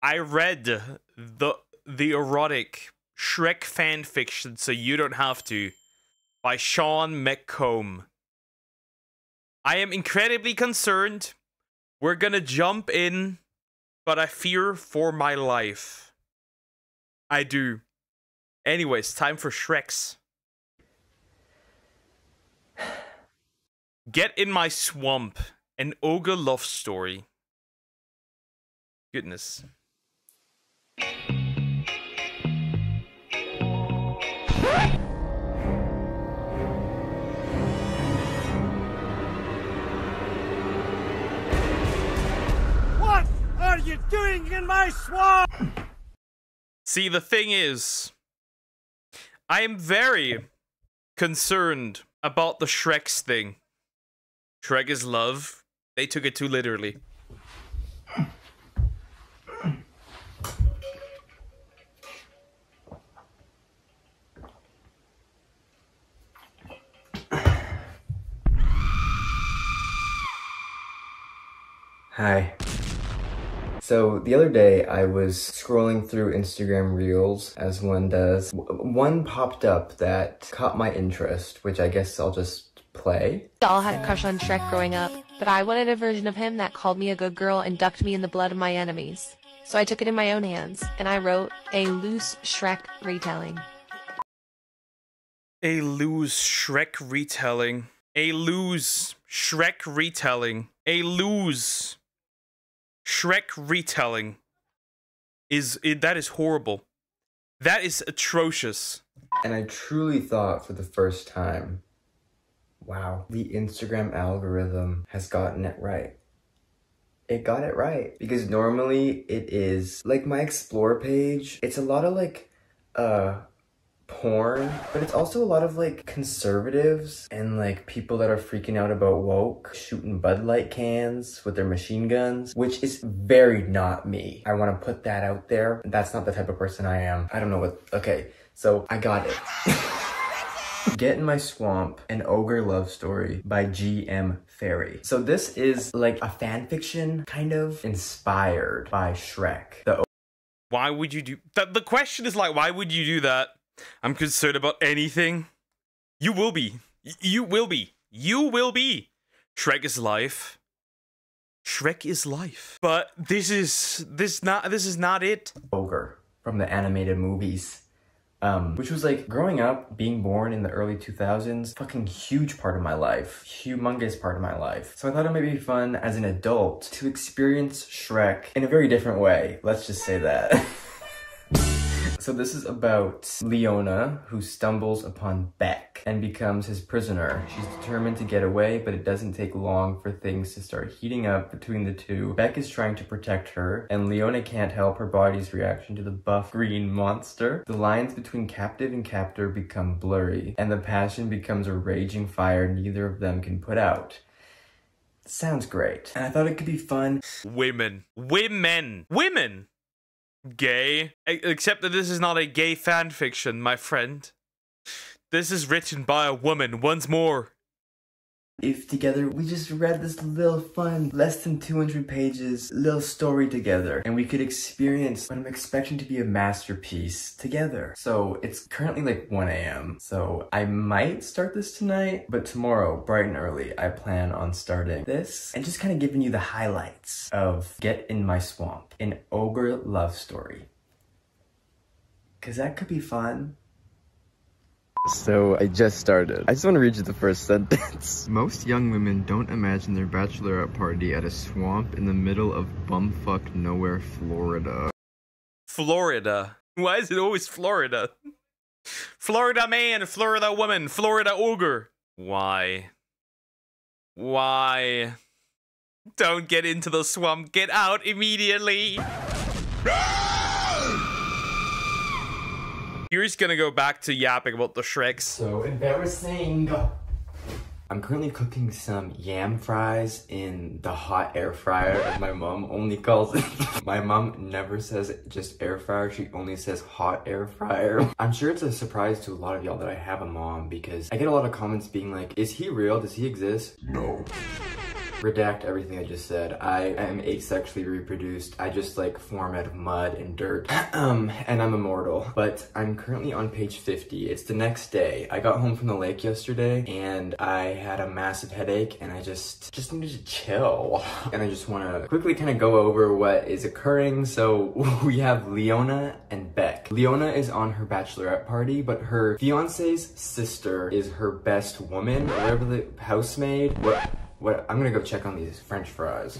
I read the erotic Shrek fan fiction, so you don't have to, by Shawn mccomb. I am incredibly concerned. We're gonna jump in, but I fear for my life. I do. Anyways, time for Shreks. Get in my swamp. An ogre love story. Goodness. What are you doing in my swamp? See, the thing is, I am very concerned about the Shreks thing. Shrek is love. They took it too literally. Hi. So the other day I was scrolling through Instagram Reels, as one does. One popped up that caught my interest, which I guess I'll just play. All had a crush on Shrek growing up, but I wanted a version of him that called me a good girl and ducked me in the blood of my enemies. So I took it in my own hands, and I wrote a loose Shrek retelling. A loose Shrek retelling. A loose Shrek retelling. A loose Shrek retelling. That is horrible. That is atrocious. And I truly thought for the first time, wow, the Instagram algorithm has gotten it right. It got it right. Because normally it is, like my explore page, it's a lot of like, porn, but it's also a lot of like conservatives and like people that are freaking out about woke, shooting Bud Light cans with their machine guns, which is very not me. I want to put that out there. That's not the type of person I am. I don't know what, okay, so I got it. Get in My Swamp, an Ogre Love Story by GM Fairy. So this is like a fan fiction kind of inspired by Shrek. Why would you do that? The question is like, why would you do that? I'm concerned about anything. You will be. You will be. You will be. Shrek is life. Shrek is life. But this is not it. Ogre from the animated movies. Which was like, growing up, being born in the early 2000s, fucking huge part of my life. Humongous part of my life. So I thought it might be fun as an adult to experience Shrek in a very different way. Let's just say that. So this is about Leona, who stumbles upon Beck and becomes his prisoner. She's determined to get away, but it doesn't take long for things to start heating up between the two. Beck is trying to protect her, and Leona can't help her body's reaction to the buff green monster. The lines between captive and captor become blurry, and the passion becomes a raging fire neither of them can put out. Sounds great. And I thought it could be fun. Women. Women. Women. Gay. Except that this is not a gay fan fiction, my friend. This is written by a woman, once more. If together we just read this little fun, less than 200 pages, little story together, and we could experience what I'm expecting to be a masterpiece together. So it's currently like 1 AM, so I might start this tonight, but tomorrow, bright and early, I plan on starting this and just kind of giving you the highlights of Get in My Swamp, an ogre love story. Cause that could be fun. So I just started. I just want to read you the first sentence. Most young women don't imagine their bachelorette party at a swamp in the middle of bumfuck nowhere, Florida. Florida. Why is it always Florida? Florida man, Florida woman, Florida ogre. Why? Why? Don't get into the swamp. Get out immediately. Here's gonna go back to yapping about the Shreks. So embarrassing. I'm currently cooking some yam fries in the hot air fryer, as my mom only calls it. My mom never says just air fryer, she only says hot air fryer. I'm sure it's a surprise to a lot of y'all that I have a mom, because I get a lot of comments being like, is he real? Does he exist? No. Redact everything I just said. I am asexually reproduced. I just like form out of mud and dirt. And I'm immortal. But I'm currently on page 50. It's the next day. I got home from the lake yesterday and I had a massive headache and I just needed to chill. And I just want to quickly kind of go over what is occurring. So we have Leona and Beck. Leona is on her bachelorette party, but her fiance's sister is her best woman, or whatever, the housemaid. What? I'm gonna go check on these French fries.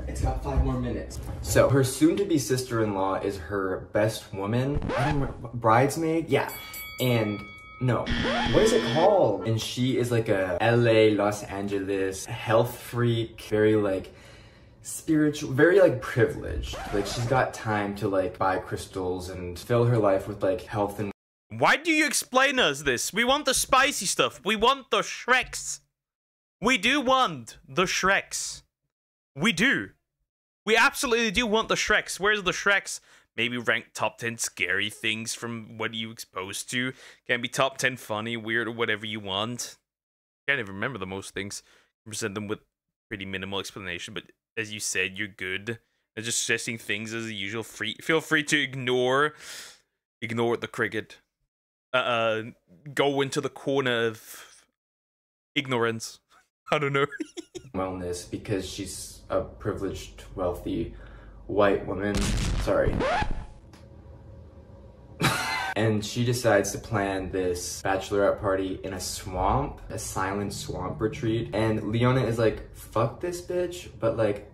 It's got 5 more minutes. So her soon-to-be sister-in-law is her best woman. I don't remember, bridesmaid? Yeah. And no, what is it called? And she is like a LA, Los Angeles health freak, very like spiritual, very like privileged. Like she's got time to like buy crystals and fill her life with like health and. Why do you explain us this? We want the spicy stuff. We want the Shreks. We do want the Shreks. We do. We absolutely do want the Shreks. Where's the Shreks? Maybe rank top 10 scary things from what you exposed to. Can be top 10 funny, weird, or whatever you want. Can't even remember the most things. Present them with pretty minimal explanation, but as you said, you're good at just suggesting things as usual. Feel free to ignore the cricket. Go into the corner of ignorance. I don't know. Wellness, because she's a privileged, wealthy, white woman. Sorry. And she decides to plan this bachelorette party in a swamp, a silent swamp retreat. And Leona is like, fuck this bitch, but like,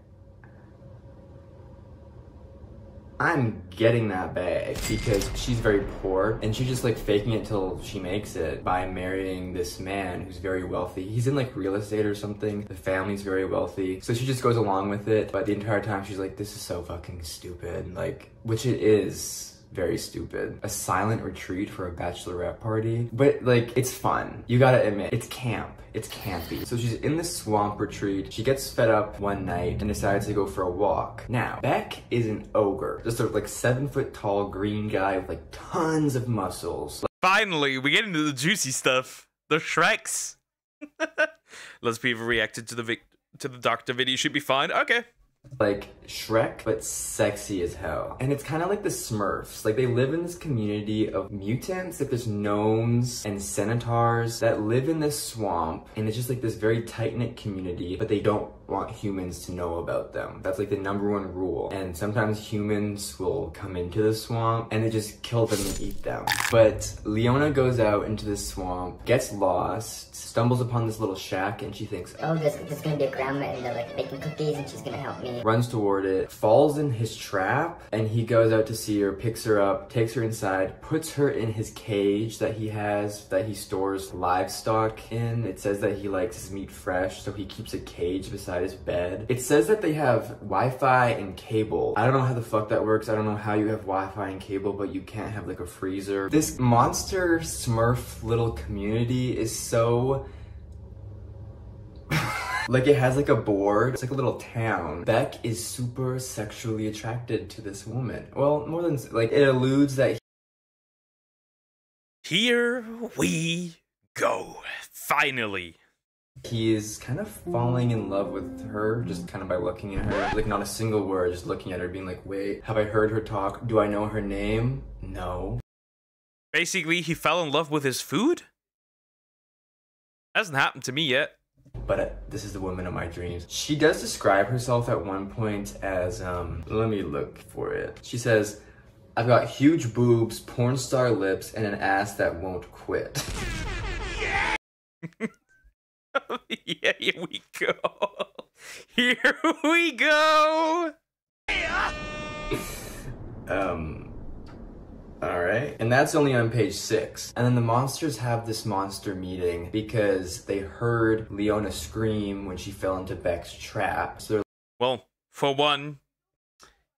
I'm getting that bag because she's very poor and she's just like faking it till she makes it by marrying this man who's very wealthy. He's in like real estate or something. The family's very wealthy. So she just goes along with it. But the entire time she's like, this is so fucking stupid. Like, which it is. Very stupid. A silent retreat for a bachelorette party. But like, it's fun. You gotta admit, it's camp. It's campy. So she's in this swamp retreat. She gets fed up one night and decides to go for a walk. Now, Beck is an ogre. Just a like 7-foot tall green guy with like tons of muscles. Finally, we get into the juicy stuff. The Shreks. Lots of people reacted to the doctor video. Should be fine. Okay. Like Shrek, but sexy as hell. And it's kind of like the Smurfs. Like they live in this community of mutants, like there's gnomes and centaurs that live in this swamp. And it's just like this very tight-knit community, but they don't want humans to know about them. That's like the #1 rule. And sometimes humans will come into the swamp and they just kill them and eat them. But Leona goes out into the swamp, gets lost, stumbles upon this little shack, and she thinks, oh, there's gonna be a grandma in there like making cookies and she's gonna help me. Runs toward it, falls in his trap, and he goes out to see her, picks her up, takes her inside, puts her in his cage that he has, that he stores livestock in. It says that he likes his meat fresh, so he keeps a cage beside his bed. It says that they have Wi-Fi and cable. I don't know how the fuck that works. I don't know how you have Wi-Fi and cable, but you can't have like a freezer. This monster Smurf little community is so... like it has like a board. It's like a little town. Beck is super sexually attracted to this woman. Well, more than like it alludes that here we go. Finally. He is kind of falling in love with her just kind of by looking at her. Like not a single word, just looking at her being like, wait, have I heard her talk? Do I know her name? No. Basically, he fell in love with his food? Hasn't happened to me yet. But this is the woman of my dreams. She does describe herself at one point as, let me look for it. She says, I've got huge boobs, porn star lips, and an ass that won't quit. Yeah! Yeah, here we go. Here we go! Alright. And that's only on page 6. And then the monsters have this monster meeting because they heard Leona scream when she fell into Beck's trap. So they're well, for one,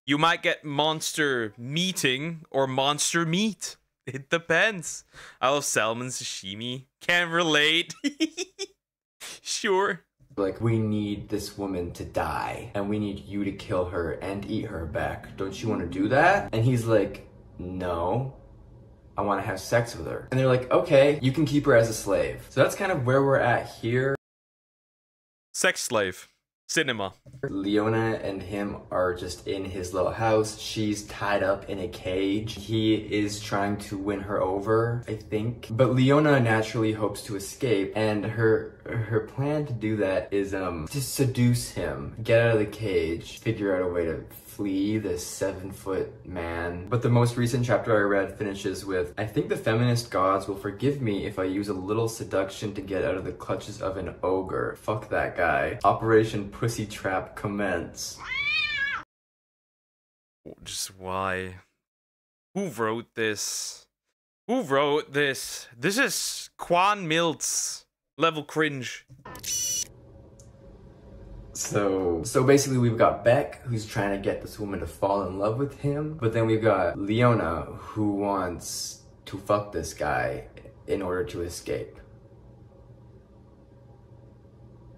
you might get monster meeting or monster meat. It depends. I love salmon sashimi. Can't relate. Sure. like, we need this woman to die and we need you to kill her and eat her back. Don't you want to do that? And he's like, no, I want to have sex with her. And they're like, okay, you can keep her as a slave. So that's kind of where we're at here. Sex slave. Cinema. Leona and him are just in his little house. She's tied up in a cage. He is trying to win her over, I think. But Leona naturally hopes to escape, and her plan to do that is to seduce him, get out of the cage, figure out a way to flee this 7-foot man. But the most recent chapter I read finishes with, I think the feminist gods will forgive me if I use a little seduction to get out of the clutches of an ogre. Fuck that guy. Operation Pussy Trap commence. Just why? Who wrote this? Who wrote this? This is Quan Milt's level cringe. So basically we've got Beck, who's trying to get this woman to fall in love with him, but then we've got Leona, who wants to fuck this guy in order to escape.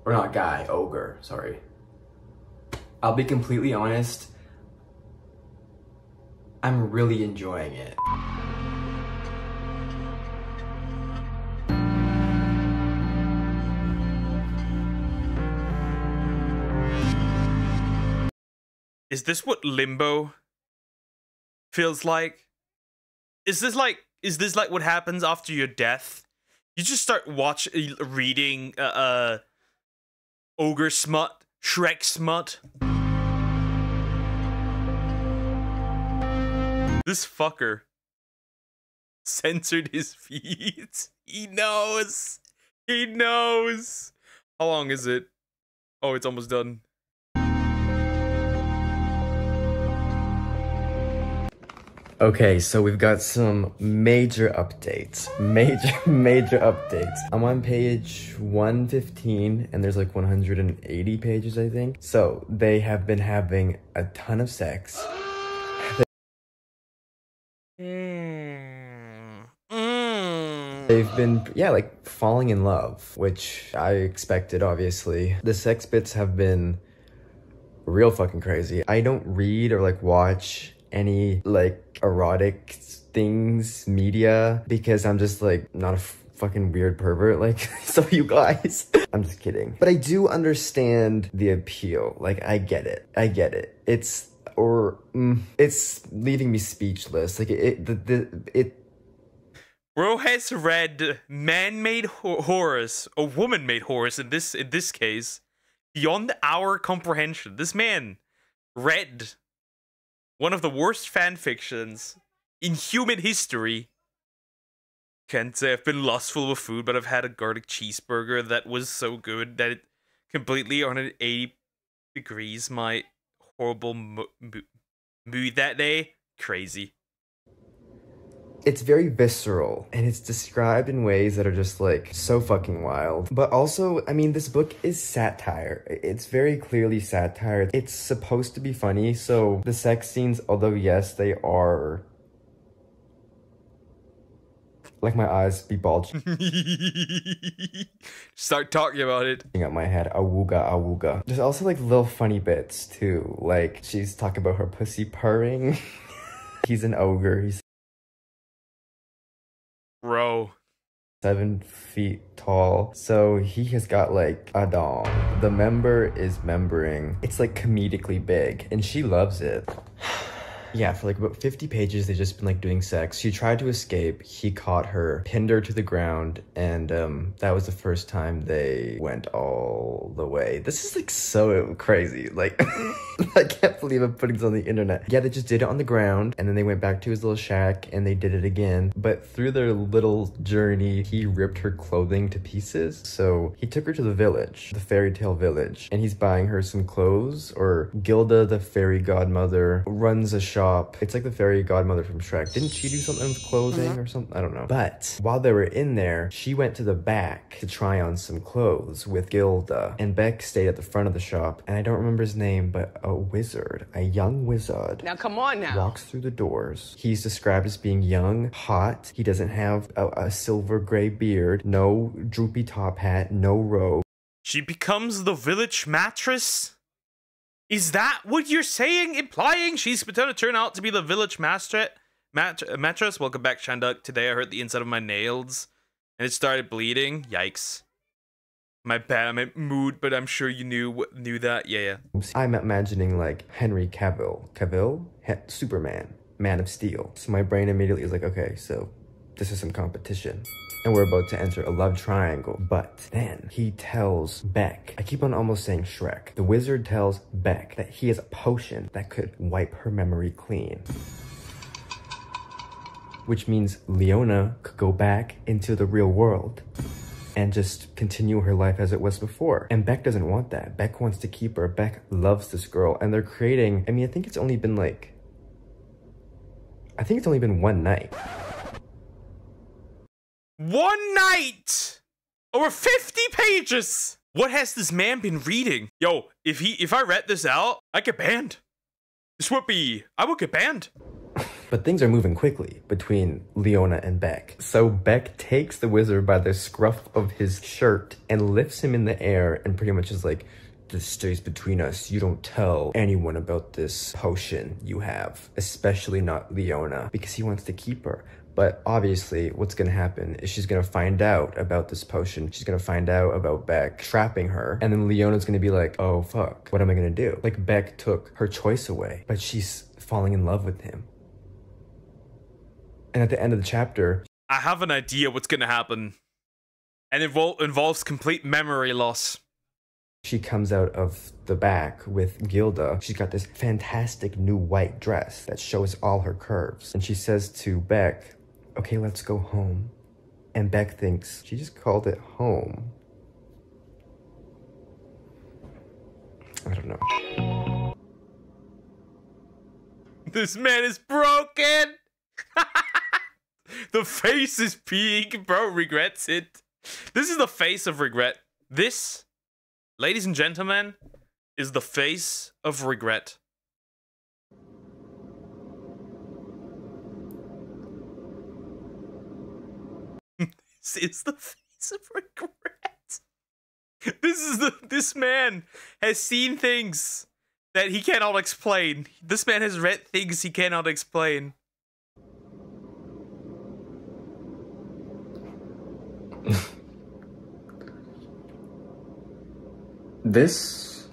Or not guy, ogre, sorry. I'll be completely honest, I'm really enjoying it. Is this what limbo feels like? Is this like what happens after your death? You just start reading ogre smut, Shrek smut. This fucker censored his feed. He knows. He knows. How long is it? Oh, it's almost done. Okay, so we've got some major updates. Major updates. I'm on page 115, and there's like 180 pages, I think. So, they have been having a ton of sex. They've been, yeah, like, falling in love, which I expected, obviously. The sex bits have been real fucking crazy. I don't read or, like, watch any like erotic things media because I'm just like not a fucking weird pervert like some of you guys. I'm just kidding, but I do understand the appeal. Like I get it. It's leaving me speechless. Like it Bro has read man-made horrors, or woman-made horrors in this case, beyond our comprehension. This man read one of the worst fan fictions in human history. Can't say I've been lustful with food, but I've had a garlic cheeseburger that was so good that it completely 180 degrees my horrible mood that day. Crazy. It's very visceral, and it's described in ways that are just, like, so fucking wild. But also, I mean, this book is satire. It's very clearly satire. It's supposed to be funny, so the sex scenes, although yes, they are... Like, my eyes be bulging. Start talking about it. Up my head, awooga, awooga. There's also, like, little funny bits, too. Like, she's talking about her pussy purring. He's an ogre. He's... Bro. 7 feet tall, so he has got like a dong. The member is membering. It's like comedically big, and she loves it. Yeah, for like about 50 pages, they've just been like doing sex. She tried to escape. He caught her, pinned her to the ground, and that was the first time they went all the way. This is like so crazy. Like, I can't believe I'm putting this on the internet. Yeah, they just did it on the ground, and then they went back to his little shack, and they did it again. But through their little journey, he ripped her clothing to pieces. So he took her to the village, the fairy tale village, and he's buying her some clothes, or Gilda, the fairy godmother, runs a shop. It's like the fairy godmother from Shrek. Didn't she do something with clothing or something? I don't know. But while they were in there, she went to the back to try on some clothes with Gilda. And Beck stayed at the front of the shop. And I don't remember his name, but a wizard, a young wizard. Now come on now. Walks through the doors. He's described as being young, hot. He doesn't have a silver gray beard, no droopy top hat, no robe. She becomes the village mattress? Is that what you're saying? Implying she's going to turn out to be the village mattress? Welcome back, Shanduk. Today I hurt the inside of my nails and it started bleeding. Yikes. My bad, I meant mood, but I'm sure you knew that. Yeah. I'm imagining like Henry Cavill, Superman, Man of Steel. So my brain immediately is like, okay, so this is some competition. And we're about to enter a love triangle. But then he tells Beck, I keep on almost saying Shrek. The wizard tells Beck that he has a potion that could wipe her memory clean. Which means Leona could go back into the real world and just continue her life as it was before. And Beck doesn't want that. Beck wants to keep her. Beck loves this girl. And they're creating, I mean, I think it's only been 1 night. 1 night! Over 50 pages! What has this man been reading? Yo, if I read this out, I get banned. I would get banned. But things are moving quickly between Leona and Beck. So Beck takes the wizard by the scruff of his shirt and lifts him in the air and pretty much is like, this stays between us. You don't tell anyone about this potion you have, especially not Leona, because he wants to keep her. But obviously what's gonna happen is she's gonna find out about this potion. She's gonna find out about Beck trapping her. And then Leona's gonna be like, oh fuck, what am I gonna do? Like Beck took her choice away, but she's falling in love with him. And at the end of the chapter, I have an idea what's gonna happen. And it involves complete memory loss. she comes out of the back with Gilda. She's got this fantastic new white dress that shows all her curves. And she says to Beck, okay, let's go home. And Beck thinks she just called it home. I don't know. This man is broken. The face is peak. Bro regrets it. This is the face of regret. This, ladies and gentlemen, is the face of regret. This is the face of regret. This man has seen things that he cannot explain. This man has read things he cannot explain. This...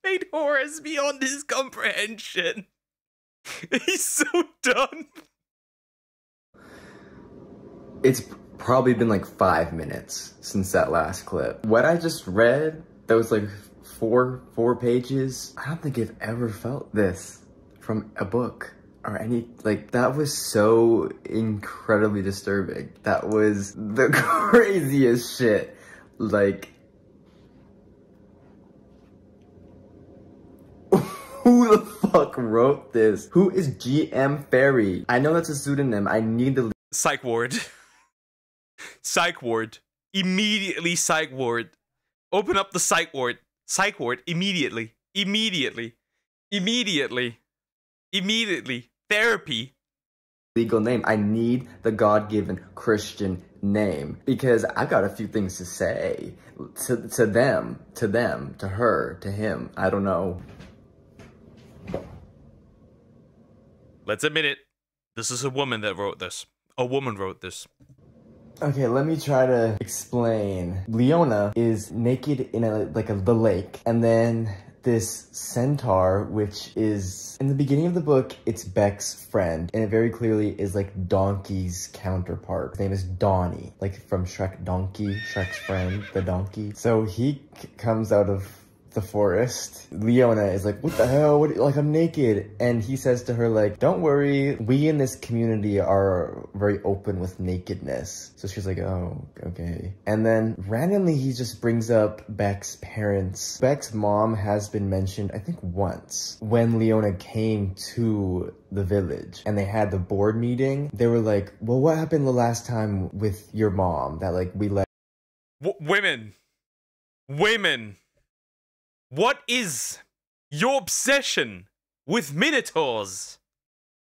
made Horace beyond his comprehension. He's so done. It's probably been like 5 minutes since that last clip. What I just read, that was like four pages. I don't think I've ever felt this from a book or any, like, that was so incredibly disturbing. That was the craziest shit. Like, who the fuck wrote this? Who is GM Fairy? I know that's a pseudonym. I need the psych ward. Psych ward. Immediately psych ward. Open up the psych ward. Psych ward. Immediately. Immediately. Immediately. Immediately. Therapy. legal name. I need the God-given Christian name because I got a few things to say to them, to her, to him. I don't know. Let's admit it. This is a woman that wrote this. A woman wrote this. Okay, let me try to explain. Leona is naked in the lake, and then this centaur, which is, in the beginning of the book, it's Beck's friend, and it very clearly is like Donkey's counterpart. His name is Donnie, like from Shrek Donkey, Shrek's friend, the donkey. So he comes out of the forest. Leona is like, what the hell? Like, I'm naked. And he says to her, like, don't worry, we in this community are very open with nakedness. So she's like, oh, okay. And then randomly he just brings up Beck's parents. Beck's mom has been mentioned, I think once, when Leona came to the village and they had the board meeting. They were like, well, what happened the last time with your mom that, like, we let women. What is your obsession with minotaurs?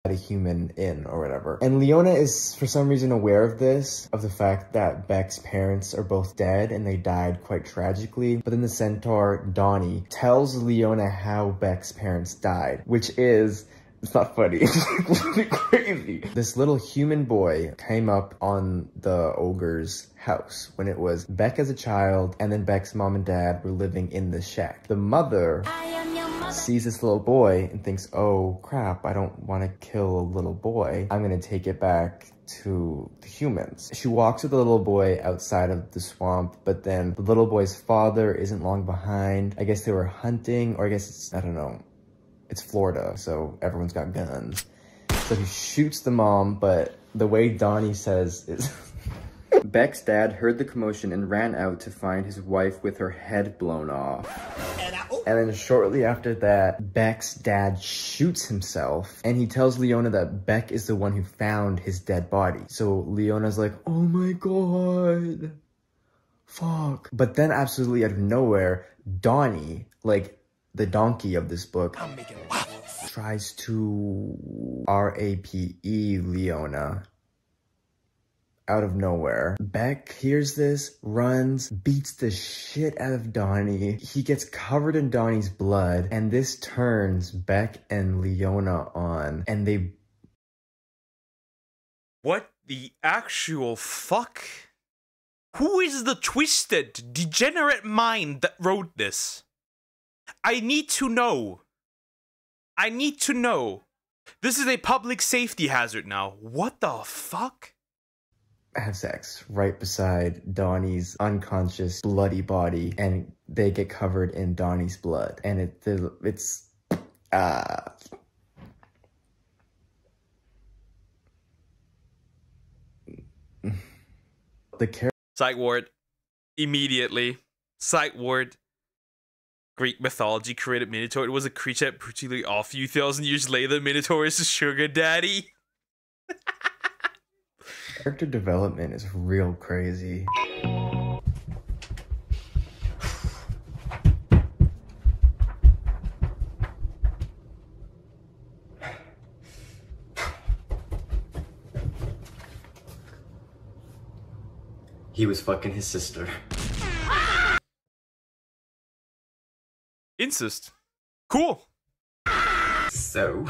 a human in or whatever. And Leona is for some reason aware of this, of the fact that Beck's parents are both dead and they died quite tragically. But then the centaur, Donnie, tells Leona how Beck's parents died, which is It's not funny. It's really crazy. This little human boy came up on the ogre's house when it was Beck as a child, and then Beck's mom and dad were living in the shack. The mother sees this little boy and thinks, oh crap, I don't want to kill a little boy. I'm gonna take it back to the humans. She walks with the little boy outside of the swamp, but then the little boy's father isn't long behind. I guess they were hunting, or I guess it's, I don't know. It's Florida, so everyone's got guns. So he shoots the mom, but the way Donnie says is... Beck's dad heard the commotion and ran out to find his wife with her head blown off. And then shortly after that, Beck's dad shoots himself, and he tells Leona that Beck is the one who found his dead body. So Leona's like, oh my god, fuck. But then absolutely out of nowhere, Donnie, like the donkey of this book, tries to R-A-P-E Leona. Out of nowhere. Beck hears this, runs, beats the shit out of Donnie. He gets covered in Donnie's blood, and this turns Beck and Leona on, and they... What the actual fuck? Who is the twisted, degenerate mind that wrote this? I need to know. I need to know. This is a public safety hazard now. What the fuck? Have sex right beside Donnie's unconscious bloody body, and they get covered in Donnie's blood, and it's the character. Psych ward. Immediately. Psych ward. Greek mythology created Minotaur. It was a creature that brutally off. A few thousand years later, Minotaur is a sugar daddy. Character development is real crazy. He was fucking his sister. Incest. Cool. So...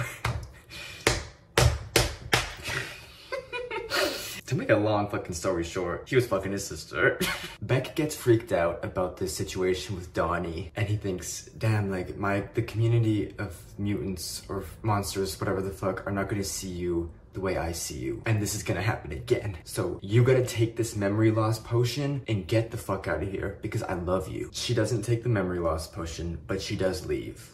To make a long fucking story short, he was fucking his sister. Beck gets freaked out about this situation with Donnie, and he thinks, damn, like, the community of mutants or monsters, whatever the fuck, are not gonna see you the way I see you, and this is gonna happen again. So you gotta take this memory loss potion and get the fuck out of here because I love you. She doesn't take the memory loss potion, but she does leave.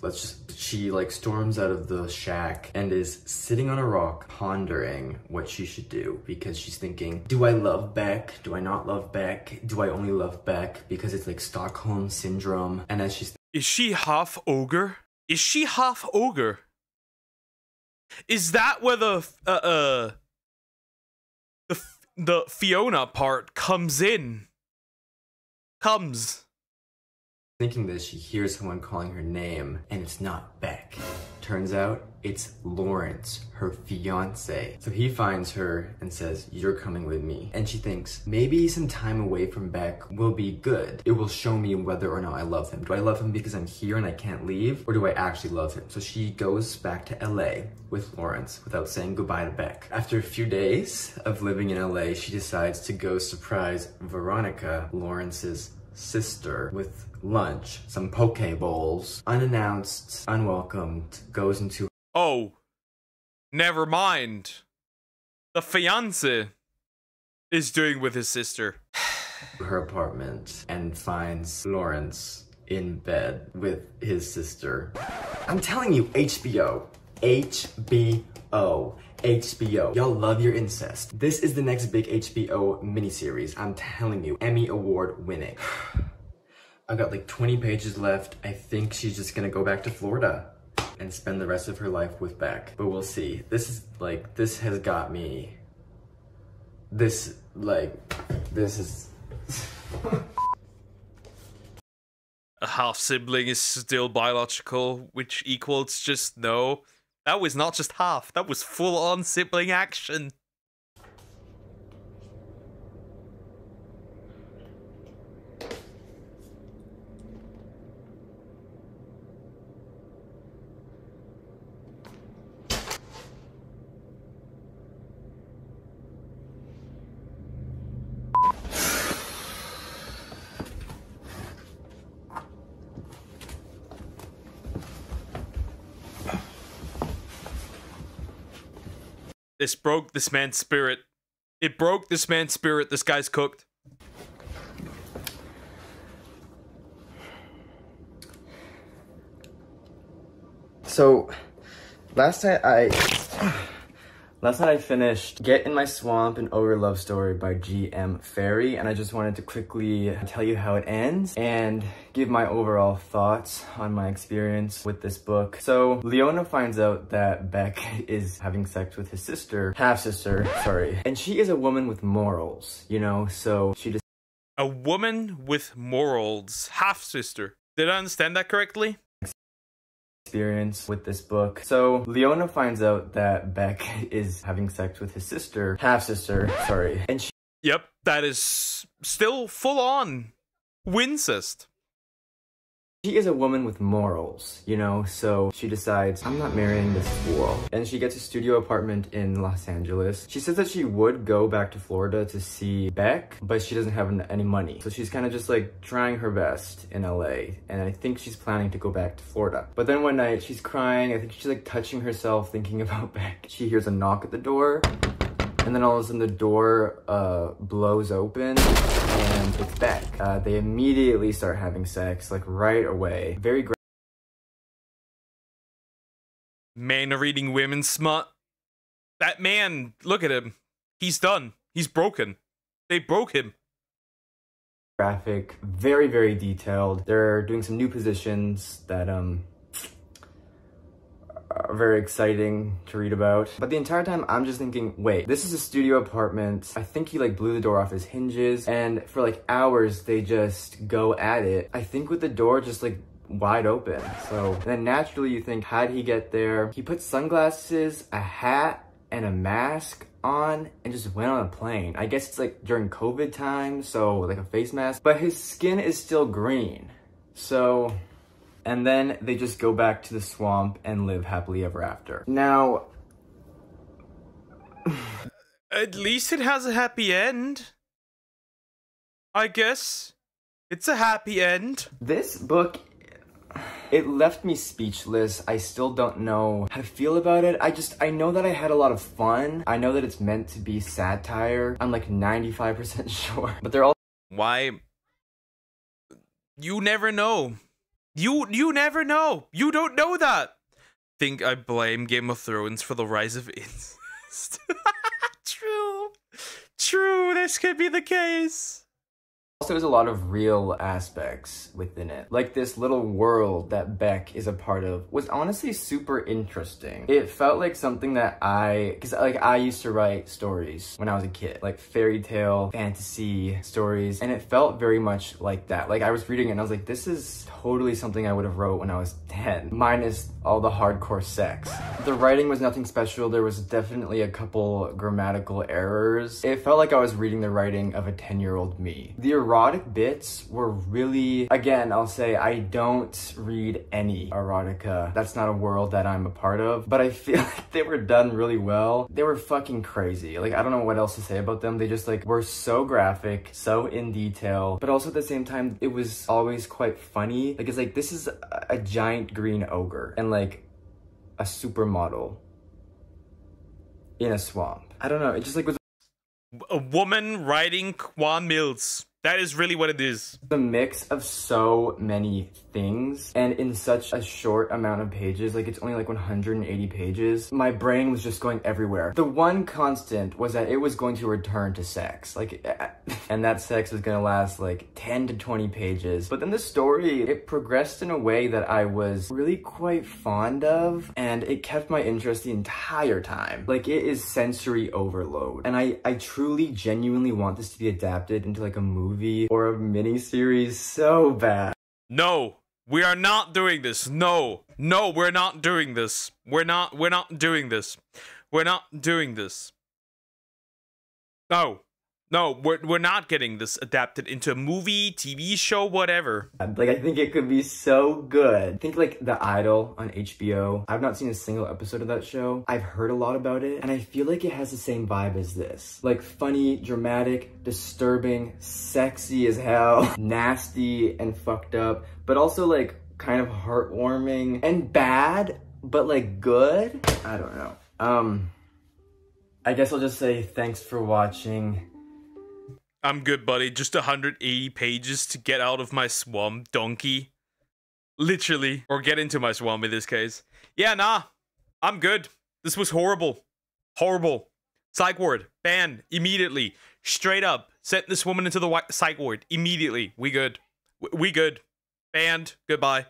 She like storms out of the shack and is sitting on a rock pondering what she should do because she's thinking, do I love Beck? Do I not love Beck? Do I only love Beck because it's like Stockholm syndrome? And as she's... Is she half ogre? Is she half ogre? Is that where the Fiona part comes in? Thinking this, she hears someone calling her name, and it's not Beck. Turns out, it's Lawrence, her fiance. So he finds her and says, you're coming with me. And she thinks, maybe some time away from Beck will be good. It will show me whether or not I love him. Do I love him because I'm here and I can't leave? Or do I actually love him? So she goes back to LA with Lawrence without saying goodbye to Beck. After a few days of living in LA, she decides to go surprise Veronica, Lawrence's sister, with lunch, some poke bowls. Unannounced, unwelcomed, goes into... Oh, never mind. The fiance is doing with his sister. her apartment and finds Lawrence in bed with his sister. I'm telling you, HBO. HBO. HBO. Y'all love your incest. This is the next big HBO miniseries. I'm telling you, Emmy Award winning. I've got like 20 pages left. I think she's just gonna go back to Florida and spend the rest of her life with Beck. But we'll see. This has got me. This is... A half-sibling is still biological, which equals just no. That was not just half, that was full-on sibling action. This broke this man's spirit. It broke this man's spirit. This guy's cooked. So, last night I finished Get in My Swamp, an Ogre Love Story by G.M. Ferry, and I just wanted to quickly tell you how it ends and give my overall thoughts on my experience with this book. So, Leona finds out that Beck is having sex with his sister, half-sister, sorry, and she is a woman with morals, you know, so she just... A woman with morals. Half-sister. Did I understand that correctly? Experience with this book. So Leona finds out that Beck is having sex with his sister, half-sister, sorry, and she... Yep, that is still full on wincest. She is a woman with morals, you know, so she decides, I'm not marrying this fool. And she gets a studio apartment in Los Angeles. She says that she would go back to Florida to see Beck, but she doesn't have any money. So she's kind of just like trying her best in LA. And I think she's planning to go back to Florida. But then one night she's crying. I think she's like touching herself, thinking about Beck. She hears a knock at the door. And then all of a sudden the door blows open and it's Beck. They immediately start having sex, like right away. Very great. Men are reading women's smut. That man, look at him. He's done. He's broken. They broke him. Graphic, very, very detailed. They're doing some new positions that are very exciting to read about. But the entire time I'm just thinking, wait, this is a studio apartment. I think he like blew the door off his hinges and for like hours they just go at it. I think with the door just like wide open. So then naturally you think, how'd he get there? He put sunglasses, a hat, and a mask on and just went on a plane. I guess it's like during COVID time, so like a face mask, but his skin is still green. So... And then they just go back to the swamp and live happily ever after. Now... At least it has a happy end. I guess. It's a happy end. This book, it left me speechless. I still don't know how to feel about it. I know that I had a lot of fun. I know that it's meant to be satire. I'm like 95% sure. But they're all... Why? You never know. You never know. You don't know that. Think I blame Game of Thrones for the rise of incest. True, this could be the case. Also, there's a lot of real aspects within it. Like this little world that Beck is a part of was honestly super interesting. It felt like something that because I used to write stories when I was a kid, like fairy tale, fantasy stories, and it felt very much like that. Like I was reading it and I was like, this is totally something I would have wrote when I was 10, minus all the hardcore sex. The writing was nothing special. There was definitely a couple grammatical errors. It felt like I was reading the writing of a 10-year-old me. The erotic bits were really, again, I'll say I don't read any erotica. That's not a world that I'm a part of, but I feel like they were done really well. They were fucking crazy. Like, I don't know what else to say about them. They just like were so graphic, so in detail, but also at the same time, it was always quite funny. Like, it's like, this is a giant green ogre and like a supermodel in a swamp. I don't know. It just like was a woman writing Quan Mills. That is really what it is. The mix of so many things and in such a short amount of pages, like it's only like 180 pages. My brain was just going everywhere. The one constant was that it was going to return to sex. Like, and that sex was gonna last like 10 to 20 pages. But then the story, it progressed in a way that I was really quite fond of and it kept my interest the entire time. Like it is sensory overload. And I truly, genuinely want this to be adapted into like a movie or a mini-series so bad. No, we are not doing this. No, we're not doing this. We're not doing this. We're not doing this. No, we're not getting this adapted into a movie, TV show, whatever. Like, I think it could be so good. I think like The Idol on HBO. I've not seen a single episode of that show. I've heard a lot about it, and I feel like it has the same vibe as this. Like, funny, dramatic, disturbing, sexy as hell, nasty and fucked up, but also like kind of heartwarming and bad, but like good. I don't know. I guess I'll just say thanks for watching. I'm good, buddy. Just 180 pages to get out of my swamp, donkey. Literally. Or get into my swamp in this case. Yeah, nah. I'm good. This was horrible. Horrible. Psych ward. Ban. Immediately. Straight up. Send this woman into the psych ward. Immediately. We good. We good. Banned. Goodbye.